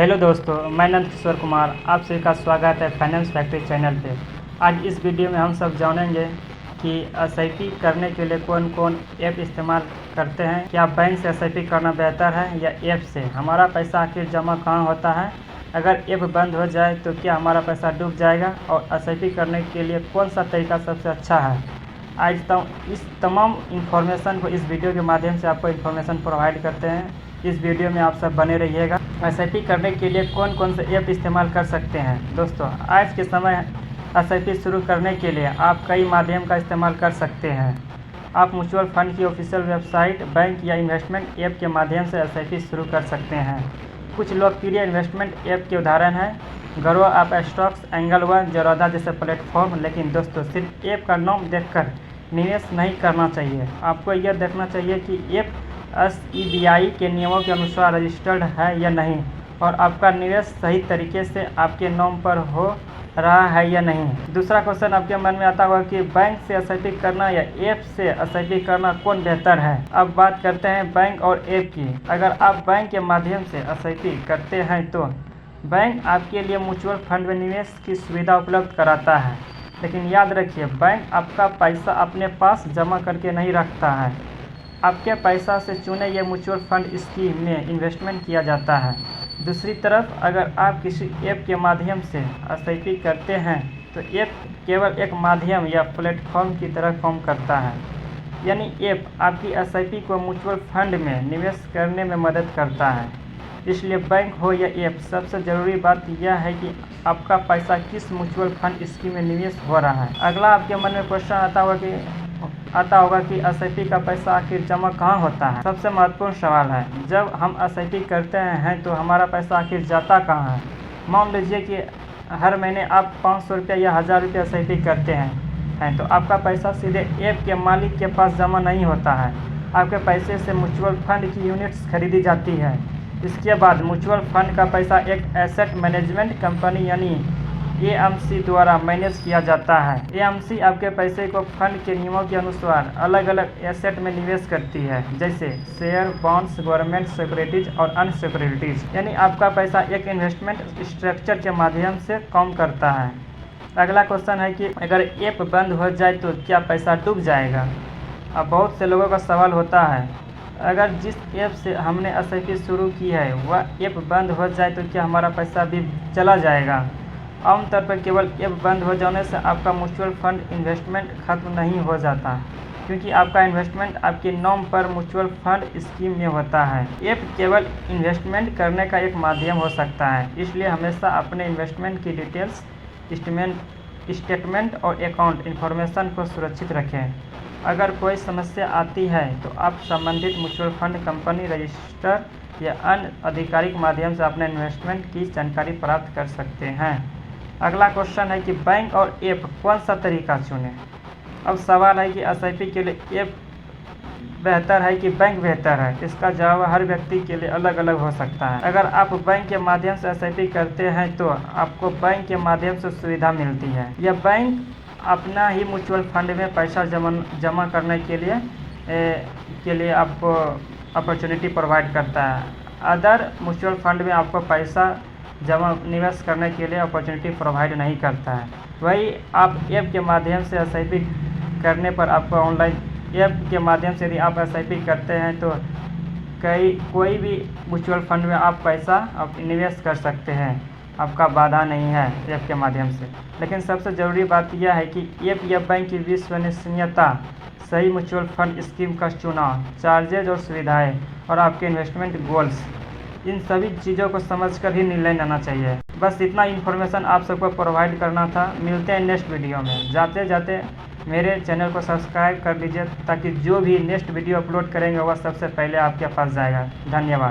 Hello दोस्तों, मैं नंद किशोर कुमार आप सभी का स्वागत है फाइनेंस फैक्ट्री चैनल पे। आज इस वीडियो में हम सब जानेंगे कि एसआईपी करने के लिए कौन कौन ऐप इस्तेमाल करते हैं। क्या बैंक से एसआईपी करना बेहतर है या ऐप से? हमारा पैसा आखिर जमा कहाँ होता है? अगर ऐप बंद हो जाए तो क्या हमारा पैसा डूब जाएगा? और एसआईपी करने के लिए कौन सा तरीका सबसे अच्छा है? आज इस तमाम इन्फॉर्मेशन को इस वीडियो के माध्यम से आपको इन्फॉर्मेशन प्रोवाइड करते हैं। इस वीडियो में आप सब बने रहिएगा। एसआईपी करने के लिए कौन कौन से ऐप इस्तेमाल कर सकते हैं? दोस्तों, आज के समय एसआईपी शुरू करने के लिए आप कई माध्यम का इस्तेमाल कर सकते हैं। आप म्यूचुअल फंड की ऑफिशियल वेबसाइट, बैंक या इन्वेस्टमेंट ऐप के माध्यम से एसआईपी शुरू कर सकते हैं। कुछ लोकप्रिय इन्वेस्टमेंट ऐप के उदाहरण हैं grow up stocks, angle one, Zerodha जैसे प्लेटफॉर्म। लेकिन दोस्तों, सिर्फ ऐप का नाम देखकर निवेश नहीं करना चाहिए। आपको यह देखना चाहिए कि ऐप SEBI के नियमों के अनुसार रजिस्टर्ड है या नहीं, और आपका निवेश सही तरीके से आपके नाम पर हो रहा है या नहीं। दूसरा क्वेश्चन आपके मन में आता होगा कि बैंक से एसआईपी करना या ऐप से एसआईपी करना कौन बेहतर है। अब बात करते हैं बैंक और ऐप की। अगर आप बैंक के माध्यम से एसआईपी करते हैं तो बैंक आपके लिए म्यूचुअल फंड में निवेश की सुविधा उपलब्ध कराता है। लेकिन याद रखिए, बैंक आपका पैसा अपने पास जमा करके नहीं रखता है। आपके पैसा से चुने ये म्यूचुअल फंड स्कीम में इन्वेस्टमेंट किया जाता है। दूसरी तरफ अगर आप किसी ऐप के माध्यम से एसआईपी करते हैं तो ऐप केवल एक माध्यम या प्लेटफॉर्म की तरह काम करता है। यानी ऐप आपकी एसआईपी को म्यूचुअल फंड में निवेश करने में मदद करता है। इसलिए बैंक हो या ऐप, सबसे ज़रूरी बात यह है कि आपका पैसा किस म्यूचुअल फंड स्कीम में निवेश हो रहा है। अगला आपके मन में क्वेश्चन आता होगा कि एसआईपी का पैसा आखिर जमा कहाँ होता है। सबसे महत्वपूर्ण सवाल है, जब हम एसआईपी करते हैं तो हमारा पैसा आखिर जाता कहाँ है। मान लीजिए कि हर महीने आप 500 रुपया या 1000 रुपया एसआईपी करते हैं तो आपका पैसा सीधे ऐप के मालिक के पास जमा नहीं होता है। आपके पैसे से म्यूचुअल फंड की यूनिट्स खरीदी जाती है। इसके बाद म्यूचुअल फंड का पैसा एक एसेट मैनेजमेंट कंपनी यानी AMC द्वारा मैनेज किया जाता है। AMC आपके पैसे को फंड के नियमों के अनुसार अलग अलग एसेट में निवेश करती है, जैसे शेयर, बॉन्ड्स, गवर्नमेंट सिक्योरिटीज और अन्य सिक्योरिटीज। यानी आपका पैसा एक इन्वेस्टमेंट स्ट्रक्चर के माध्यम से काम करता है। अगला क्वेश्चन है कि अगर ऐप बंद हो जाए तो क्या पैसा डूब जाएगा। अब बहुत से लोगों का सवाल होता है, अगर जिस ऐप से हमने एसआईपी शुरू की है वह ऐप बंद हो जाए तो क्या हमारा पैसा भी चला जाएगा। आमतौर पर केवल ऐप बंद हो जाने से आपका म्यूचुअल फंड इन्वेस्टमेंट खत्म नहीं हो जाता, क्योंकि आपका इन्वेस्टमेंट आपके नाम पर म्यूचुअल फंड स्कीम में होता है। ऐप केवल इन्वेस्टमेंट करने का एक माध्यम हो सकता है, इसलिए हमेशा अपने इन्वेस्टमेंट की डिटेल्स, स्टेटमेंट और अकाउंट इन्फॉर्मेशन को सुरक्षित रखें। अगर कोई समस्या आती है तो आप संबंधित म्यूचुअल फंड कंपनी, रजिस्टर या अन्य आधिकारिक माध्यम से अपने इन्वेस्टमेंट की जानकारी प्राप्त कर सकते हैं। अगला क्वेश्चन है कि बैंक और ऐप कौन सा तरीका चुनें। अब सवाल है कि एसआईपी के लिए ऐप बेहतर है कि बैंक बेहतर है। इसका जवाब हर व्यक्ति के लिए अलग अलग हो सकता है। अगर आप बैंक के माध्यम से एसआईपी करते हैं तो आपको बैंक के माध्यम से सुविधा मिलती है। यह बैंक अपना ही म्यूचुअल फंड में पैसा जमा करने के लिए आपको अपॉर्चुनिटी प्रोवाइड करता है। अदर म्यूचुअल फंड में आपको पैसा निवेश करने के लिए अपॉर्चुनिटी प्रोवाइड नहीं करता है। वही आप ऐप के माध्यम से एसआईपी करने पर आपको ऑनलाइन ऐप के माध्यम से यदि आप एसआईपी करते हैं तो कोई भी म्यूचुअल फंड में आप पैसा निवेश कर सकते हैं। आपका बाधा नहीं है ऐप के माध्यम से। लेकिन सबसे ज़रूरी बात यह है कि ऐप या बैंक की विश्वसनीयता, सही म्यूचुअल फंड स्कीम का चुनाव, चार्जेज और सुविधाएं और आपके इन्वेस्टमेंट गोल्स, इन सभी चीज़ों को समझकर ही निर्णय लेना चाहिए। बस इतना इन्फॉर्मेशन आप सबको प्रोवाइड करना था। मिलते हैं नेक्स्ट वीडियो में। जाते जाते मेरे चैनल को सब्सक्राइब कर लीजिए ताकि जो भी नेक्स्ट वीडियो अपलोड करेंगे वह सबसे पहले आपके पास जाएगा। धन्यवाद।